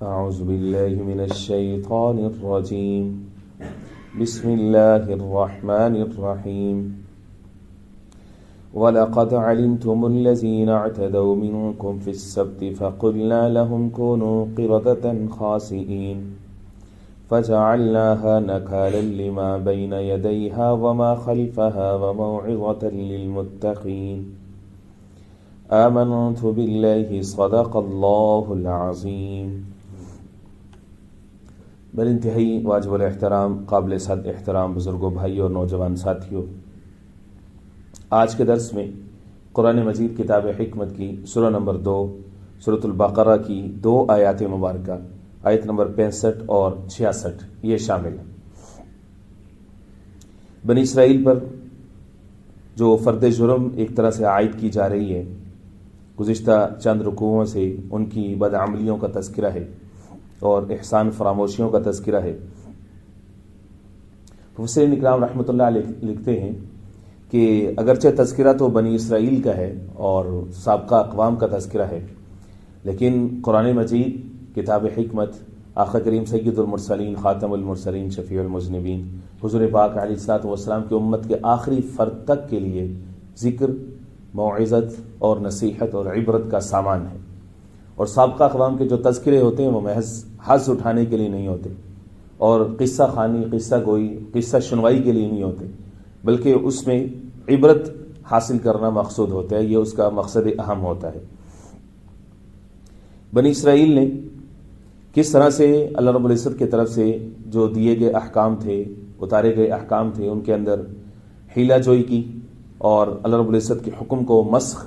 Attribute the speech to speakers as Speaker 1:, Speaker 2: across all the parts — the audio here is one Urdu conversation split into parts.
Speaker 1: اعوذ باللہ من الشیطان الرجیم بسم اللہ الرحمن الرحیم وَلَقَدْ عَلِمْتُمُ الَّذِينَ اعْتَدَوْا مِنْكُمْ فِي السَّبْتِ فَقُلْنَا لَهُمْ كُونُوا قِرَدَةً خَاسِئِينَ فَجَعَلْنَاهَا نَكَالًا لِمَا بَيْنَ يَدَيْهَا وَمَا خَلْفَهَا وَمَوْعِظَةً لِلْمُتَّقِينَ آمنت باللہ صدق اللہ العظیم۔ بل انتہائی واجب الاحترام قابل صد احترام بزرگوں، بھائیوں اور نوجوان ساتھیوں، آج کے درس میں قرآن مجید کتاب حکمت کی سورہ نمبر 2 سورۃ البقرہ کی 2 آیات مبارکہ، آیت نمبر 65 اور 66 یہ شامل ہے۔ بنی اسرائیل پر جو فرد جرم ایک طرح سے عائد کی جا رہی ہے، گزشتہ چند رکوعوں سے ان کی بدعملیوں کا تذکرہ ہے اور احسان فراموشیوں کا تذکرہ ہے۔ مفسرین اکرام رحمۃ اللہ علیہ لکھتے ہیں کہ اگرچہ تذکرہ تو بنی اسرائیل کا ہے اور سابقہ اقوام کا تذکرہ ہے، لیکن قرآن مجید کتاب حکمت آقا کریم سید المرسلین خاتم المرسلین شفیع المذنبین حضور پاک علیہ الصلوۃ والسلام کی امت کے آخری فرد تک کے لیے ذکر، موعظت اور نصیحت اور عبرت کا سامان ہے، اور سابقہ اقوام کے جو تذکرے ہوتے ہیں وہ محض حظ اٹھانے کے لیے نہیں ہوتے، اور قصہ خوانی، قصہ گوئی، قصہ سنوائی کے لیے نہیں ہوتے، بلکہ اس میں عبرت حاصل کرنا مقصود ہوتا ہے، یہ اس کا مقصد اہم ہوتا ہے۔ بنی اسرائیل نے کس طرح سے اللہ رب العزت کی طرف سے جو دیے گئے احکام تھے، اتارے گئے احکام تھے، ان کے اندر حیلہ جوئی کی اور اللہ رب العزت کے حکم کو مسخ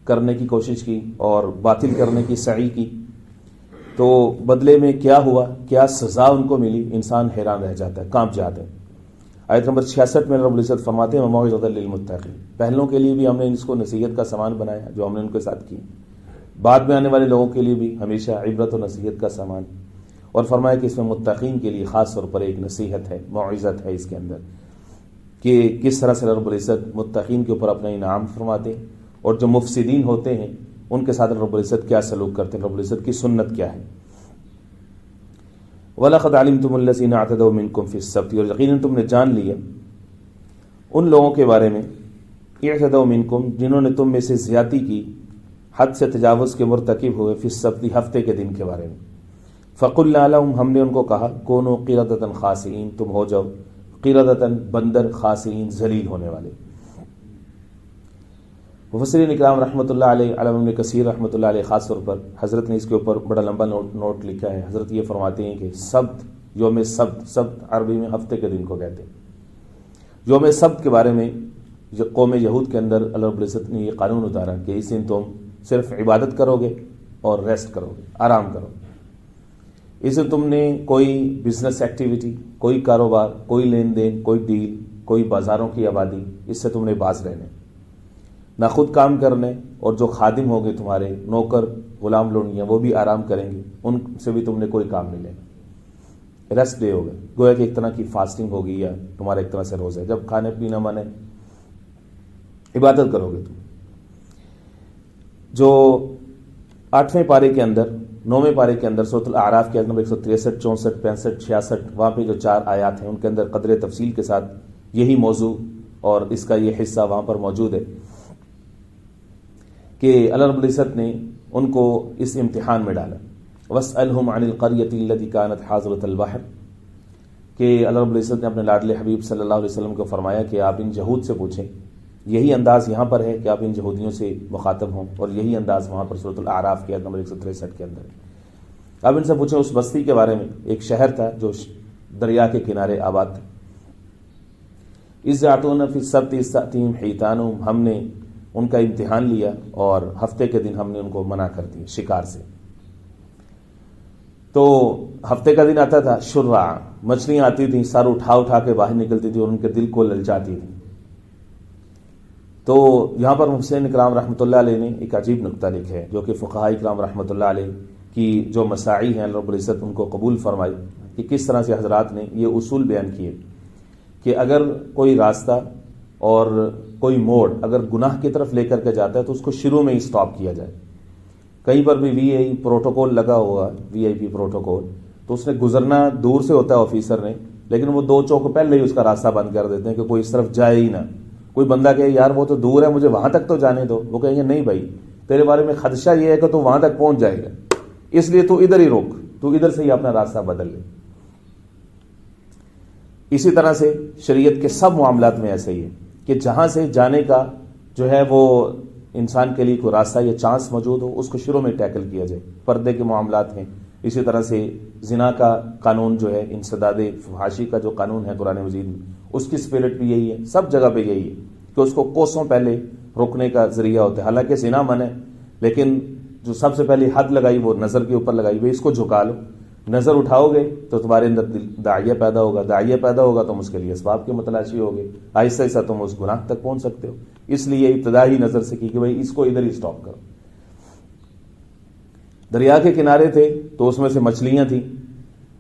Speaker 1: کرنے کی کوشش کی اور باطل کرنے کی سعی کی، تو بدلے میں کیا ہوا، کیا سزا ان کو ملی، انسان حیران رہ جاتا ہے، کانپ جاتا ہے۔ آیت نمبر 66 میں اللہ رب العزت فرماتے ہیں وَمَوْعِظَةً لِلْمُتَّقِينَ، پہلوں کے لیے بھی ہم نے اس کو نصیحت کا سامان بنایا جو ہم نے ان کے ساتھ کی، بعد میں آنے والے لوگوں کے لیے بھی ہمیشہ عبرت و نصیحت کا سامان، اور فرمایا کہ اس میں متقین کے لیے خاص طور پر ایک نصیحت ہے، موعظت ہے اس کے اندر، کہ کس طرح سے رب العزت متقین کے اوپر اپنا انعام فرماتے ہیں، اور جو مفسدین ہوتے ہیں ان کے ساتھ رب العزت کیا سلوک کرتے ہیں، رب العزت کی سنت کیا ہے۔ وَلَقَدْ عَلِمْتُمُ الَّذِينَ اعْتَدَوْا مِنْكُمْ فِي السَّبْتِ، اور یقیناً تم نے جان لیا ان لوگوں کے بارے میں، اعتدوا منکم، جنہوں نے تم میں سے زیادتی کی، حد سے تجاوز کے مرتکب ہوئے، فی السبت، ہفتے کے دن کے بارے میں۔ فَقُلْنَا لَهُمْ، ہم نے ان کو کہا، كُونُوا قِرَدَةً خَاسِئِينَ، تم ہو جاؤ قِرَدَةً بندر، خاسئین ذلیل ہونے والے۔ مفسرین اکرام رحمۃ اللہ علیہ، علامہ ابن کثیر رحمۃ اللہ علیہ خاص طور پر حضرت نے اس کے اوپر بڑا لمبا نوٹ لکھا ہے۔ حضرت یہ فرماتے ہیں کہ سبت، یوم سبت، سبت عربی میں ہفتے کے دن کو کہتے ہیں۔ یوم سبت کے بارے میں قوم یہود کے اندر اللہ رب العزت نے یہ قانون اتارا کہ اس دن تم صرف عبادت کرو گے اور ریسٹ کرو گے، آرام کرو گے۔ اس دن تم نے کوئی بزنس ایکٹیویٹی، کوئی کاروبار، کوئی لین دین، کوئی ڈیل، کوئی بازاروں کی آبادی، اس سے تم نے باز رہنے، نہ خود کام کرنے، اور جو خادم ہوگے تمہارے نوکر غلام لونیاں وہ بھی آرام کریں گے، ان سے بھی تم نے کوئی کام نہیں لینا۔ ریسٹ ڈے ہوگا، گویا کہ ایک طرح کی فاسٹنگ ہوگی یا تمہارا ایک طرح سے روزہ ہے، جب کھانے پینا مانے عبادت کرو گے تم۔ جو 8ویں پارے کے اندر، 9ویں پارے کے اندر سورۃ الاعراف کے آیت نمبر 163، 64، 65، 66، وہاں پہ جو 4 آیات ہیں ان کے اندر قدر تفصیل کے ساتھ یہی موضوع اور اس کا یہ حصہ وہاں پر موجود ہے کہ اللہ رب العزت نے ان کو اس امتحان میں ڈالا۔ وَاسْأَلْهُمْ عَنِ الْقَرْيَةِ الَّتِي كَانَتْ حَاضِرَةَ الْبَحْرِ، کہ اللہ رب العزت نے اپنے لاڈلے حبیب صلی اللہ علیہ وسلم کو فرمایا کہ آپ ان یہود سے پوچھیں۔ یہی انداز یہاں پر ہے کہ آپ ان یہودیوں سے مخاطب ہوں، اور یہی انداز وہاں پر سورۃ الاعراف کے آیت نمبر 163 کے اندر ہے۔ آپ ان سے پوچھیں اس بستی کے بارے میں، ایک شہر تھا جو دریا کے کنارے آباد تھا۔ اِذْ يَعْتُونَ فِي السَّبْتِ إِذْ تَأْتِيهِمْ حِيتَانُهُمْ، ہم نے ان کا امتحان لیا اور ہفتے کے دن ہم نے ان کو منع کر دیا شکار سے۔ تو ہفتے کا دن آتا تھا، شرع، مچھلیاں آتی تھیں، سر اٹھا اٹھا کے باہر نکلتی تھی اور ان کے دل کو للچاتی تھی۔ تو یہاں پر مفسرین اکرام رحمۃ اللہ علیہ نے ایک عجیب نکتہ لکھا ہے، جو کہ فقہاء اکرام رحمۃ اللہ علیہ کی جو مساعی ہیں اللہ رب العزت ان کو قبول فرمائی، کہ کس طرح سے حضرات نے یہ اصول بیان کیے کہ اگر کوئی راستہ اور کوئی موڑ اگر گناہ کی طرف لے کر کے جاتا ہے تو اس کو شروع میں ہی سٹاپ کیا جائے، کہیں پر بھی وی آئی پروٹوکول لگا ہوا، وی آئی پی پروٹوکول، تو اس نے گزرنا دور سے ہوتا ہے آفیسر نے، لیکن وہ 2 چوک پہلے ہی اس کا راستہ بند کر دیتے ہیں کہ کوئی اس طرف جائے ہی نہ. کوئی بندہ کہے یار وہ تو دور ہے، مجھے وہاں تک تو جانے دو، وہ کہیں گے نہیں بھائی تیرے بارے میں خدشہ یہ ہے کہ تو وہاں تک پہنچ جائے گا، اس لیے تو ادھر ہی روک، تو ادھر سے ہی اپنا راستہ بدل لے. اسی طرح سے شریعت کے سب معاملات میں ایسے ہی ہے کہ جہاں سے جانے کا جو ہے وہ انسان کے لیے کوئی راستہ یا چانس موجود ہو، اس کو شروع میں ٹیکل کیا جائے. پردے کے معاملات ہیں، اسی طرح سے زنا کا قانون جو ہے، انسداد فحاشی کا جو قانون ہے قرآن مجید میں، اس کی اسپرٹ بھی یہی ہے. سب جگہ پہ یہی ہے کہ اس کو کوسوں پہلے روکنے کا ذریعہ ہوتا ہے. حالانکہ زنا منع ہے، لیکن جو سب سے پہلے حد لگائی وہ نظر کے اوپر لگائی، بھائی اس کو جھکا لو، نظر اٹھاؤ گے تو تمہارے اندر داعیہ پیدا ہوگا، داعیہ پیدا ہوگا تو اس کے لیے اسباب کے متلاشی ہوگے، آہستہ آہستہ تم اس گناہ تک پہنچ سکتے ہو. اس لیے ابتدائی نظر سے کی کہ بھائی اس کو ادھر ہی سٹاپ کرو. دریا کے کنارے تھے تو اس میں سے مچھلیاں تھیں،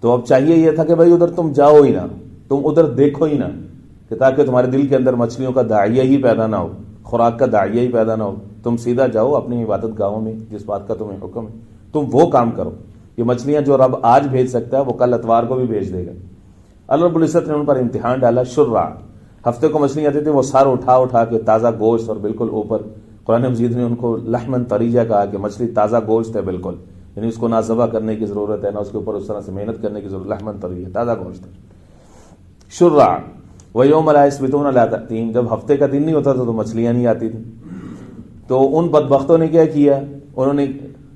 Speaker 1: تو اب چاہیے یہ تھا کہ بھائی ادھر تم جاؤ ہی نہ، تم ادھر دیکھو ہی نہ، کہ تاکہ تمہارے دل کے اندر مچھلیوں کا داعیہ ہی پیدا نہ ہو، خوراک کا داعیہ ہی پیدا نہ ہو. تم سیدھا جاؤ اپنی عبادت گاہوں میں، جس بات کا تمہیں حکم ہے تم وہ کام کرو. یہ مچھلیاں جو رب آج بھیج سکتا ہے وہ کل اتوار کو بھی بھیج دے گا. اللہ رب العزت نے ان پر امتحان ڈالا. شرع، ہفتے کو مچھلیاں آتی تھیں، وہ سار اٹھا کے تازہ گوشت، اور بالکل اوپر قرآن مجید نے ان کو لحمن طریجہ کہا کہ مچھلی تازہ گوشت ہے بالکل، یعنی اس کو نہ ذبح کرنے کی ضرورت ہے، نہ اس کے اوپر اس طرح سے محنت کرنے کی ضرورت. لحمن طریجہ، تازہ گوشت ہے. شرع ویوم لا یسبتون لا تأتیہم، جب ہفتے کا دن نہیں ہوتا تھا تو مچھلیاں نہیں آتی تھیں. تو ان بدبختوں نے کیا کیا، انہوں نے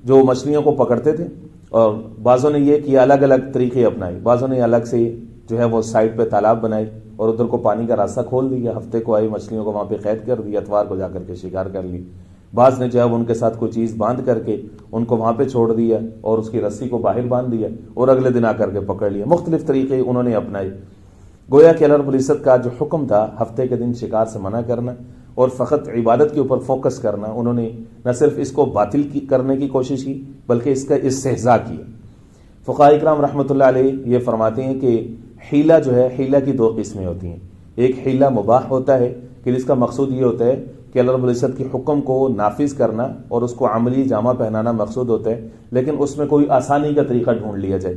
Speaker 1: جو مچھلیوں کو پکڑتے تھے، اور بعضوں نے یہ کیا الگ الگ طریقے اپنائے. بعضوں نے الگ سے جو ہے وہ سائڈ پہ تالاب بنائے اور ادھر کو پانی کا راستہ کھول دیا، ہفتے کو آئی مچھلیوں کو وہاں پہ قید کر دیا، اتوار کو جا کر کے شکار کر لی. بعض نے جو ہے ان کے ساتھ کوئی چیز باندھ کر کے ان کو وہاں پہ چھوڑ دیا اور اس کی رسی کو باہر باندھ دیا اور اگلے دن آ کر کے پکڑ لیا. مختلف طریقے انہوں نے اپنائے. گویا کہ اللہ رب العزت کا جو حکم تھا ہفتے کے دن شکار سے منع کرنا اور فقط عبادت کے اوپر فوکس کرنا، انہوں نے نہ صرف اس کو باطل کرنے کی کوشش کی بلکہ اس کا استہزاء کیا. فقہاء اکرام رحمۃ اللہ علیہ یہ فرماتے ہیں کہ حیلہ جو ہے، حیلہ کی 2 قسمیں ہوتی ہیں. ایک حیلہ مباح ہوتا ہے کہ جس کا مقصود یہ ہوتا ہے کہ اللہ رب العزت کے حکم کو نافذ کرنا اور اس کو عملی جامہ پہنانا مقصود ہوتا ہے، لیکن اس میں کوئی آسانی کا طریقہ ڈھونڈ لیا جائے.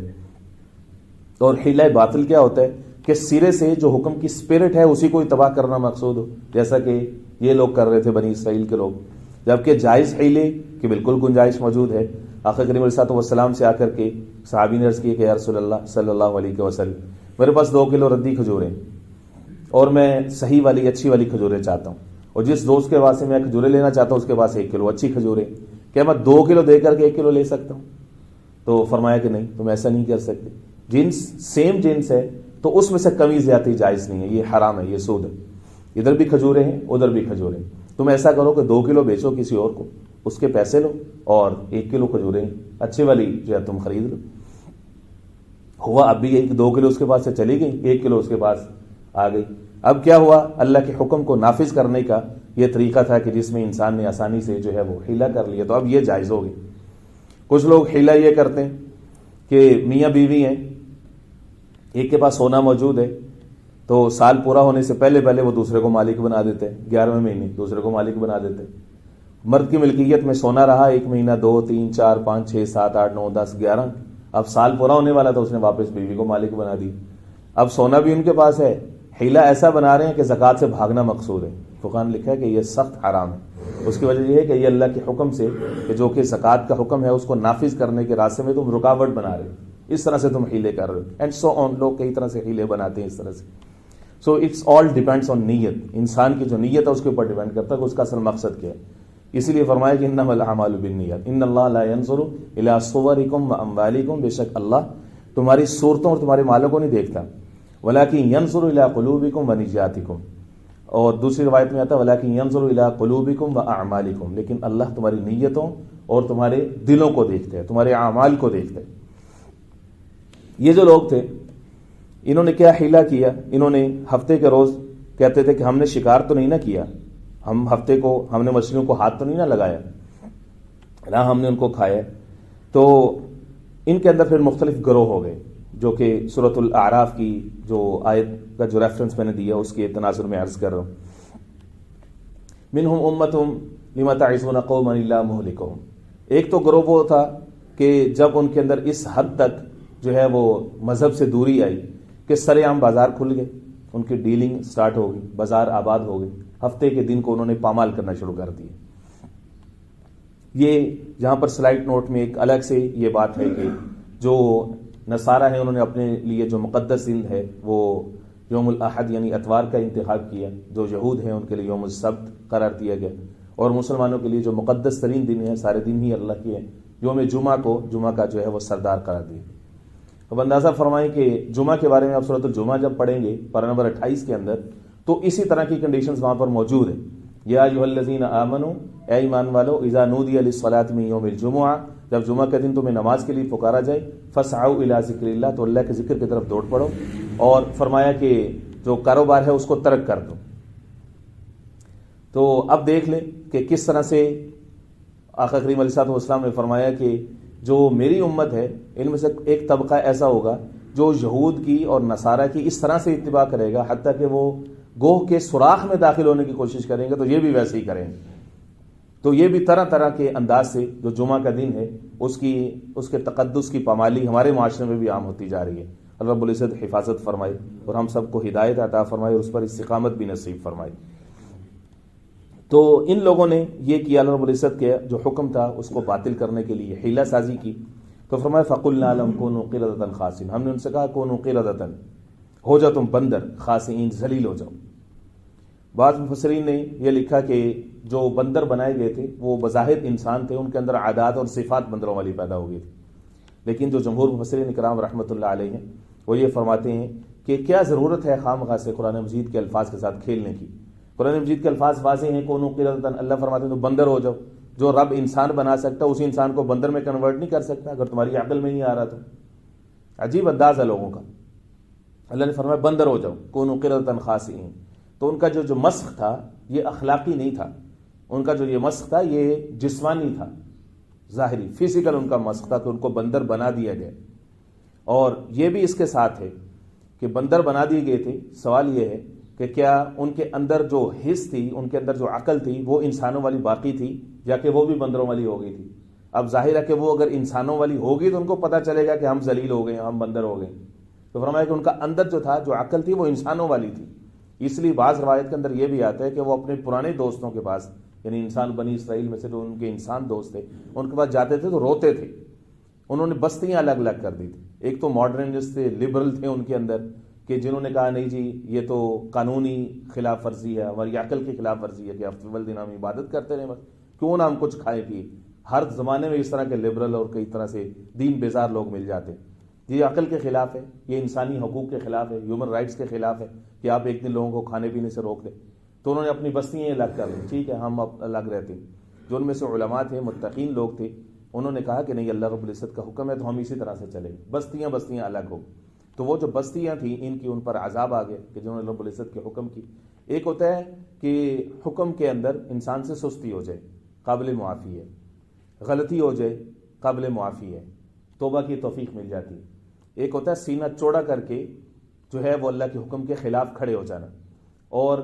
Speaker 1: اور حیلہ باطل کیا ہوتا ہے کہ سرے سے جو حکم کی اسپرٹ ہے اسی کو تباہ کرنا مقصود ہو، جیسا کہ یہ لوگ کر رہے تھے بنی اسرائیل کے لوگ. جبکہ جائز حیلے کی بالکل گنجائش موجود ہے. آقا کریم علیہ الصلوۃ والسلام سے آ کر کے صحابی نے عرض کی کہ یا رسول اللہ صلی اللہ علیہ وسلم، میرے پاس 2 کلو ردی کھجوریں اور میں صحیح والی اچھی والی کھجوریں چاہتا ہوں، اور جس دوست کے پاس سے میں کھجوریں لینا چاہتا ہوں اس کے پاس 1 کلو اچھی کھجوریں، کیا میں 2 کلو دے کر کے 1 کلو لے سکتا ہوں؟ تو فرمایا کہ نہیں، تم ایسا نہیں کر سکتے. جنس سیم جنس ہے تو اس میں سے کمی زیادتی جائز نہیں ہے، یہ حرام ہے، یہ سود ہے. ادھر بھی کھجوریں ہیں ادھر بھی کھجوریں. تم ایسا کرو کہ 2 کلو بیچو کسی اور کو، اس کے پیسے لو اور 1 کلو کھجوریں اچھی والی جو ہے تم خرید لو. ہوا اب بھی یہی کہ 2 کلو اس کے پاس سے چلی گئی، 1 کلو اس کے پاس آ گئی. اب کیا ہوا، اللہ کے حکم کو نافذ کرنے کا یہ طریقہ تھا کہ جس میں انسان نے آسانی سے جو ہے وہ حیلہ کر لیا، تو اب یہ جائز ہو گئی. کچھ لوگ حیلہ یہ کرتے ہیں کہ میاں بیوی ہیں، ایک کے پاس سونا موجود ہے تو سال پورا ہونے سے پہلے وہ دوسرے کو مالک بنا دیتے ہیں، 11ویں مہینے دوسرے کو مالک بنا دیتے ہیں. مرد کی ملکیت میں سونا رہا 1 مہینہ 2 3 4 5 6 7 8 9 10 11، اب سال پورا ہونے والا تھا، اس نے واپس بیوی کو مالک بنا دی. اب سونا بھی ان کے پاس ہے، حیلہ ایسا بنا رہے ہیں کہ زکوٰۃ سے بھاگنا مقصود ہے. فقہاء نے لکھا ہے کہ یہ سخت حرام ہے. اس کی وجہ یہ ہے کہ یہ اللہ کے حکم سے کہ جو کہ زکوٰۃ کا حکم ہے اس کو نافذ کرنے کے راستے میں تم رکاوٹ بنا رہے ہو، اس طرح سے تم حیلے کر رہے ہو. اینڈ سو آن، لوگ کئی طرح سے حیلے بناتے ہیں اس طرح سے. So it's all depends on نیت. انسان کی جو نیت ہے اس کے اوپر ڈیپینڈ کرتا ہے کہ اس کا اصل مقصد کیا ہے. اسی لیے فرمایا کہ انما الاعمال بالنیات، ان اللہ لا ينظر الى صورکم واموالکم، بے شک اللہ تمہاری صورتوں اور تمہارے مالوں کو نہیں دیکھتا، ولکن ينظر الى قلوبکم ونیاتکم. اور دوسری روایت میں آتا ہے ولکن ينظر الى قلوبکم واعمالکم، لیکن اللہ تمہاری نیتوں اور تمہارے دلوں کو دیکھتے ہیں، تمہارے اعمال کو دیکھتے ہیں. یہ جو لوگ تھے انہوں نے کیا حیلہ کیا، انہوں نے ہفتے کے روز کہتے تھے کہ ہم نے شکار تو نہیں نہ کیا، ہم ہفتے کو ہم نے مچھلیوں کو ہاتھ تو نہیں نہ لگایا، نہ ہم نے ان کو کھایا. تو ان کے اندر پھر مختلف گروہ ہو گئے، جو کہ سورۃ الاعراف کی جو آیت کا جو ریفرنس میں نے دیا اس کے تناظر میں عرض کر رہا ہوں. منہم امۃ لم تعظون قوما الا مہلکہم، ایک تو گروہ وہ تھا کہ جب ان کے اندر اس حد تک جو ہے وہ مذہب سے دوری آئی کہ سر عام بازار کھل گئے، ان کی ڈیلنگ سٹارٹ ہو گئی، بازار آباد ہو گئی، ہفتے کے دن کو انہوں نے پامال کرنا شروع کر دیے۔ یہ یہاں پر سلائڈ نوٹ میں ایک الگ سے یہ بات ہے کہ جو نصارہ ہیں انہوں نے اپنے لیے جو مقدس دن ہے وہ یوم الاحد یعنی اتوار کا انتخاب کیا، جو یہود ہیں ان کے لیے یوم السبت قرار دیا گیا، اور مسلمانوں کے لیے جو مقدس ترین دن ہے، سارے دن ہی اللہ کے ہیں، یوم جمعہ کو جمعہ کا جو ہے وہ سردار قرار دیا۔ اب اندازہ فرمائیں کہ جمعہ کے بارے میں آپ سورۃ الجمعہ جب پڑھیں گے پارہ نمبر 28 کے اندر، تو اسی طرح کی کنڈیشنز وہاں پر موجود ہیں۔ یا ایھا الذین آمنوا، اے ایمان والو، اذا نودی للصلاۃ من یوم الجمعہ، جب جمعہ کے دن تمہیں نماز کے لیے پکارا جائے، فاسعوا الی ذکر اللہ، تو اللہ کے ذکر کی طرف دوڑ پڑو، اور فرمایا کہ جو کاروبار ہے اس کو ترک کر دو۔ تو اب دیکھ لیں کہ کس طرح سے آقا کریم علیہ الصلوۃ والسلام نے فرمایا کہ جو میری امت ہے ان میں سے ایک طبقہ ایسا ہوگا جو یہود کی اور نصارہ کی اس طرح سے اتباع کرے گا حتیٰ کہ وہ گوہ کے سوراخ میں داخل ہونے کی کوشش کریں گے تو یہ بھی ویسے ہی کریں گے۔ تو یہ بھی طرح طرح کے انداز سے جو جمعہ کا دن ہے اس کے تقدس کی پامالی ہمارے معاشرے میں بھی عام ہوتی جا رہی ہے۔ اللہ رب العزت حفاظت فرمائے اور ہم سب کو ہدایت عطا فرمائے اور اس پر استقامت بھی نصیب فرمائے۔ تو ان لوگوں نے یہ کیا، اللہ رب العزت کے جو حکم تھا اس کو باطل کرنے کے لیے حیلہ سازی کی۔ تو فرمایا فَقُلْنَا لَهُمْ كُونُوا قِرَدَةً خَاسِئِينَ، ہم نے ان سے کہا كُونُوا قِرَدَةً، ہو جاؤ تم بندر، خاسئین، ذلیل ہو جاؤ۔ بعض مفسرین نے یہ لکھا کہ جو بندر بنائے گئے تھے وہ بظاہر انسان تھے، ان کے اندر عادات اور صفات بندروں والی پیدا ہو گئی تھی، لیکن جو جمہور مفسرین کرام رحمۃ اللہ علیہ ہیں وہ یہ فرماتے ہیں کہ کیا ضرورت ہے خواہ مخواہ سے قرآن مجید کے الفاظ کے ساتھ کھیلنے کی۔ قرآن مجید کے الفاظ واضح ہیں، کونوا قردۃ، اللہ فرماتے ہیں تو بندر ہو جاؤ۔ جو رب انسان بنا سکتا اسی انسان کو بندر میں کنورٹ نہیں کر سکتا اگر تمہاری عقل میں نہیں آ رہا تو۔ عجیب انداز ہے لوگوں کا۔ اللہ نے فرمایا بندر ہو جاؤ، کونوا قردۃ خاسئین۔ تو ان کا جو مسخ تھا یہ اخلاقی نہیں تھا، ان کا جو یہ مسخ تھا یہ جسمانی تھا، ظاہری فزیکل ان کا مسخ تھا کہ ان کو بندر بنا دیا گیا۔ اور یہ بھی اس کے ساتھ ہے کہ بندر بنا دیے گئے تھے، سوال یہ ہے کہ کیا ان کے اندر جو حس تھی، ان کے اندر جو عقل تھی وہ انسانوں والی باقی تھی یا کہ وہ بھی بندروں والی ہو گئی تھی؟ اب ظاہر ہے کہ وہ اگر انسانوں والی ہوگی تو ان کو پتہ چلے گا کہ ہم ذلیل ہو گئے، ہم بندر ہو گئے۔ تو فرمایا کہ ان کا اندر جو تھا، جو عقل تھی، وہ انسانوں والی تھی۔ اس لیے بعض روایت کے اندر یہ بھی آتا ہے کہ وہ اپنے پرانے دوستوں کے پاس، یعنی انسان بنی اسرائیل میں سے جو ان کے انسان دوست تھے، ان کے پاس جاتے تھے تو روتے تھے۔ انہوں نے بستیاں الگ الگ کر دی تھی۔ ایک تو ماڈرنسٹ تھے، لبرل تھے ان کے اندر، کہ جنہوں نے کہا نہیں جی یہ تو قانونی خلاف ورزی ہے، ہماری عقل کی خلاف ورزی ہے کہ ہفتے والدین ہم عبادت کرتے رہیں، بس کیوں نہ ہم کچھ کھائے پیے۔ ہر زمانے میں اس طرح کے لبرل اور کئی طرح سے دین بیزار لوگ مل جاتے ہیں۔ یہ عقل کے خلاف ہے، یہ انسانی حقوق کے خلاف ہے، ہیومن رائٹس کے خلاف ہے کہ آپ ایک دن لوگوں کو کھانے پینے سے روک دیں۔ تو انہوں نے اپنی بستیاں الگ کر لی، ٹھیک ہے ہم اب الگ رہتے ہیں۔ جو ان میں سے علماء تھے، متقین لوگ تھے، انہوں نے کہا کہ نہیں اللہ رب العزت کا حکم ہے تو ہم اسی طرح سے چلیں گے، بستیاں الگ ہو۔ تو وہ جو بستیاں تھیں ان کی ان پر عذاب آ گئے کہ جنہوں نے رب العزت کے حکم کی۔ ایک ہوتا ہے کہ حکم کے اندر انسان سے سستی ہو جائے، قابل معافی ہے، غلطی ہو جائے، قابل معافی ہے، توبہ کی توفیق مل جاتی ہے۔ ایک ہوتا ہے سینہ چوڑا کر کے جو ہے وہ اللہ کے حکم کے خلاف کھڑے ہو جانا اور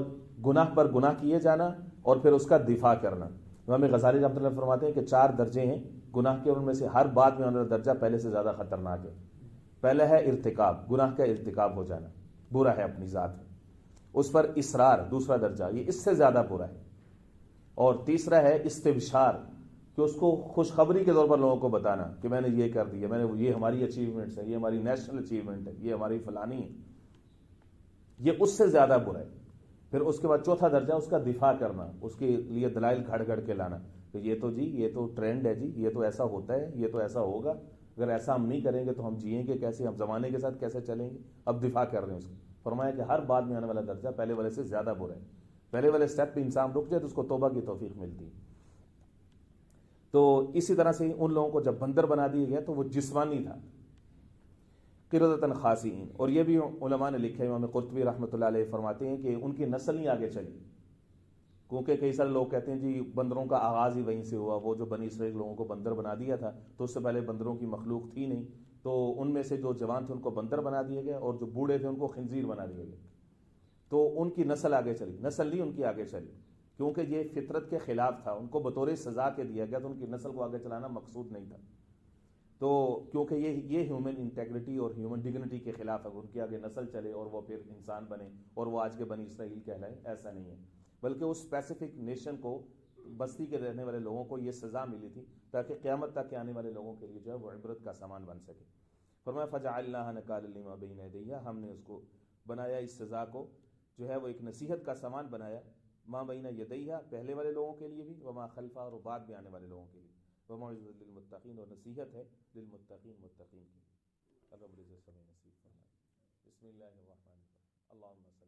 Speaker 1: گناہ پر گناہ کیے جانا اور پھر اس کا دفاع کرنا۔ امام غزالی رحمۃ اللہ فرماتے ہیں کہ 4 درجے ہیں گناہ کے، ان میں سے ہر بات میں ان درجہ پہلے سے زیادہ خطرناک ہے۔ پہلا ہے ارتکاب، گناہ کا ارتکاب ہو جانا، برا ہے اپنی ذات میں۔ اس پر اصرار، دوسرا درجہ، یہ اس سے زیادہ برا ہے۔ اور تیسرا ہے استبشار، کہ اس کو خوشخبری کے طور پر لوگوں کو بتانا کہ میں نے یہ کر دیا، میں نے یہ ہماری اچیومنٹس ہے، یہ ہماری نیشنل اچیومنٹ ہے، یہ ہماری فلانی ہے، یہ اس سے زیادہ برا ہے۔ پھر اس کے بعد چوتھا درجہ اس کا دفاع کرنا، اس کے لیے دلائل گھڑ گھڑ کے لانا کہ یہ تو جی یہ تو ٹرینڈ ہے، جی یہ تو ایسا ہوتا ہے، یہ تو ایسا ہوگا، اگر ایسا ہم نہیں کریں گے تو ہم جئیں گے کیسے، ہم زمانے کے ساتھ کیسے چلیں گے۔ اب دفاع کر رہے ہیں اس کو۔ فرمایا کہ ہر بات میں آنے والا درجہ پہلے والے سے زیادہ برا ہے۔ پہلے والے سٹیپ پہ انسان رک جائے تو اس کو توبہ کی توفیق ملتی ہے۔ تو اسی طرح سے ان لوگوں کو جب بندر بنا دیا گیا تو وہ جسمانی تھا، قردۃ خاسئین۔ اور یہ بھی علماء نے لکھا ہے، امام قرطبی رحمۃ اللہ علیہ فرماتے ہیں کہ ان کی نسل نہیں آگے چلی، کیونکہ کئی سارے لوگ کہتے ہیں جی بندروں کا آغاز ہی وہیں سے ہوا، وہ جو بنی اسرائیل لوگوں کو بندر بنا دیا تھا تو اس سے پہلے بندروں کی مخلوق تھی نہیں، تو ان میں سے جو جوان تھے ان کو بندر بنا دیا گیا اور جو بوڑھے تھے ان کو خنزیر بنا دیا گیا، تو ان کی نسل آگے چلی، نسل نہیں ان کی آگے چلی۔ کیونکہ یہ فطرت کے خلاف تھا، ان کو بطور سزا کے دیا گیا، تو ان کی نسل کو آگے چلانا مقصود نہیں تھا. تو کیونکہ یہ ہیومن انٹیگریٹی اور ہیومن ڈگنیٹی کے خلاف ہے، ان کی آگے نسل چلے اور وہ پھر انسان بنے اور وہ آج کے بنی اسرائیل کہلائے، ایسا نہیں ہے. بلکہ اس اسپیسیفک نیشن کو، بستی کے رہنے والے لوگوں کو یہ سزا ملی تھی تاکہ قیامت تک کے آنے والے لوگوں کے لیے جو ہے وہ عبرت کا سامان بن سکے. فرمایا فجعلناها نکالا لما بین یدیہا، ہم نے اس کو بنایا، اس سزا کو جو ہے وہ ایک نصیحت کا سامان بنایا، ما بین یدیہا پہلے والے لوگوں کے لیے بھی، وما خلفہ اور بعد میں آنے والے لوگوں کے لیے، وموعظۃ للمتقین اور نصیحت ہے للمتقین متقین کی. اللہ رب العزت ہمیں نصیب فرمائے. بسم اللہ الرحمن الرحیم. اللہم